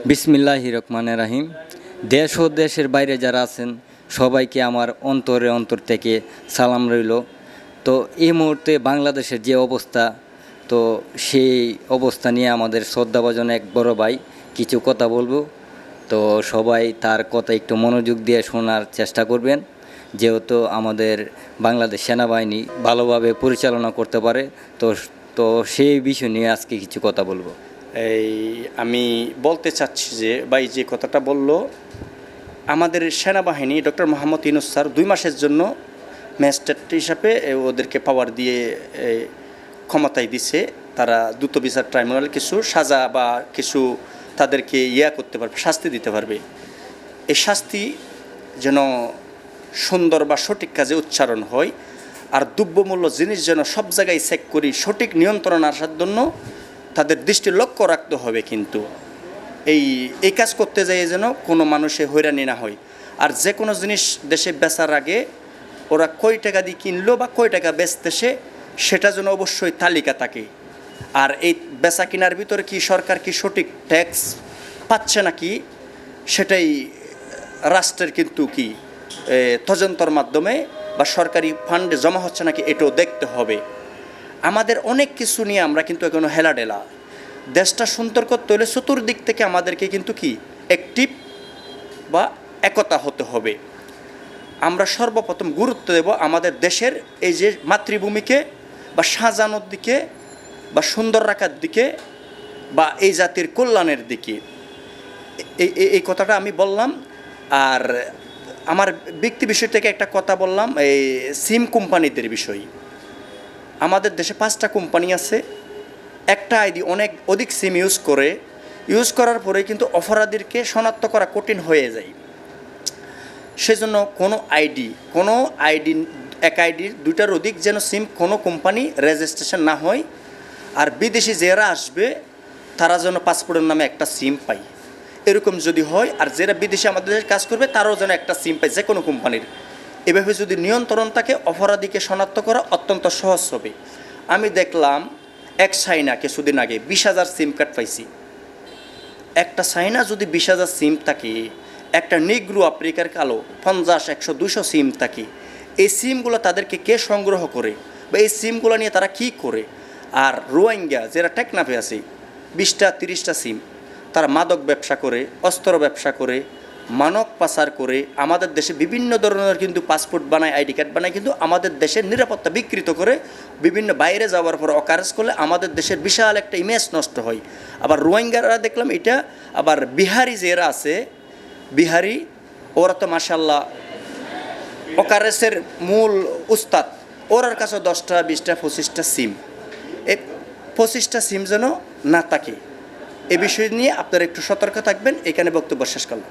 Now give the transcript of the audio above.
বিসমিল্লাহির রহমানির রহিম। দেশ ও দেশের বাইরে যারা আছেন সবাইকে আমার অন্তর থেকে সালাম রইল। তো এই মুহূর্তে বাংলাদেশের যে অবস্থা, তো সেই অবস্থা নিয়ে আমাদের শ্রদ্ধাভাজন এক বড় ভাই কিছু কথা বলবো। তো সবাই তার কথা একটু মনোযোগ দিয়ে শোনার চেষ্টা করবেন, যেহেতু আমাদের বাংলাদেশ সেনাবাহিনী ভালোভাবে পরিচালনা করতে পারে। তো তো সেই বিষয় নিয়ে আজকে কিছু কথা বলবো। আমি বলতে চাচ্ছি যে ভাই যে কথাটা বলল, আমাদের সেনাবাহিনী ডক্টর মোহাম্মদ ইউনূস স্যার 2 মাসের জন্য ম্যাজিস্ট্রেট হিসাবে ওদেরকে পাওয়ার দিয়ে ক্ষমতায় দিছে। তারা দ্রুত বিচার ট্রাইব্যুনাল কিছু সাজা বা কিছু তাদেরকে করতে পারবে, শাস্তি দিতে পারবে। এই শাস্তি যেন সুন্দর বা সঠিক কাজে উচ্চারণ হয়, আর দ্রব্যমূল্য জিনিস যেন সব জায়গায় চেক করি সঠিক নিয়ন্ত্রণ আসার জন্য তাদের দৃষ্টি লক্ষ্য রাখতে হবে। কিন্তু এই কাজ করতে যাই যেন কোনো মানুষে হয়রানি না হয়। আর যে কোনো জিনিস দেশে বেচার আগে ওরা কয় টাকা দিয়ে কিনলো বা কয় টাকা বেচতেছে সেটা যেন অবশ্যই তালিকা থাকে। আর এই বেচা কেনার ভিতরে কি সরকার কি সঠিক ট্যাক্স পাচ্ছে নাকি সেটাই রাষ্ট্রের কিন্তু কি তদন্তের মাধ্যমে বা সরকারি ফান্ডে জমা হচ্ছে নাকি এটাও দেখতে হবে। আমাদের অনেক কিছু নিয়ে আমরা কিন্তু এখনো হেলাডেলা। দেশটা সুন্দর করতে হলে চতুর্দিক থেকে আমাদেরকে কিন্তু কি অ্যাক্টিভ বা একতা হতে হবে। আমরা সর্বপ্রথম গুরুত্ব দেব আমাদের দেশের এই যে মাতৃভূমিকে বা সাজানোর দিকে বা সুন্দর রাখার দিকে বা এই জাতির কল্যাণের দিকে। এই কথাটা আমি বললাম। আর আমার ব্যক্তি বিষয় থেকে একটা কথা বললাম, এই সিম কোম্পানিদের বিষয়। আমাদের দেশে 5টা কোম্পানি আছে। একটা আইডি অধিক সিম ইউজ করার পরে কিন্তু অপরাধীকে শনাক্ত করা কঠিন হয়ে যায়। সেজন্য কোনো আইডি এক আইডির 2টার অধিক যেন সিম কোনো কোম্পানি রেজিস্ট্রেশন না হয়। আর বিদেশি যারা আসবে তারা যেন পাসপোর্টের নামে একটা সিম পায়, এরকম যদি হয়। আর যারা বিদেশে আমাদের দেশে কাজ করবে তারাও যেন একটা সিম পায় যে কোনো কোম্পানির। এভাবে যদি নিয়ন্ত্রণ থাকে অপরাধীকে শনাক্ত করা অত্যন্ত সহজ হবে। আমি দেখলাম এক চাইনা কিছুদিন আগে 20,000 সিম কার্ড পাইছি। একটা চাইনা যদি 20,000 সিম থাকে, একটা নিগ্রো আফ্রিকার কালো 50, 100, 200 সিম থাকে, এই সিমগুলো তাদেরকে কে সংগ্রহ করে বা এই সিমগুলো নিয়ে তারা কি করে? আর রোহিঙ্গা যারা টেকনাফে আছে 20টা 30টা সিম, তারা মাদক ব্যবসা করে, অস্ত্র ব্যবসা করে, মানব পাচার করে আমাদের দেশে বিভিন্ন ধরনের কিন্তু পাসপোর্ট বানায়, আইডি কার্ড বানায়, কিন্তু আমাদের দেশের নিরাপত্তা বিকৃত করে বিভিন্ন বাইরে যাওয়ার পর অকারেজ করলে আমাদের দেশের বিশাল একটা ইমেজ নষ্ট হয়। আবার রোহিঙ্গারা দেখলাম এটা, আবার বিহারি যারা আছে বিহারি, ওরা তো মাশাল্লাহ অকারেজের মূল উস্তাদ। ওরার কাছে 10টা 20টা 25টা সিম, এই 25টা সিম যেন না থাকে। এ বিষয় নিয়ে আপনারা একটু সতর্ক থাকবেন। এখানে বক্তব্য শেষ করলাম।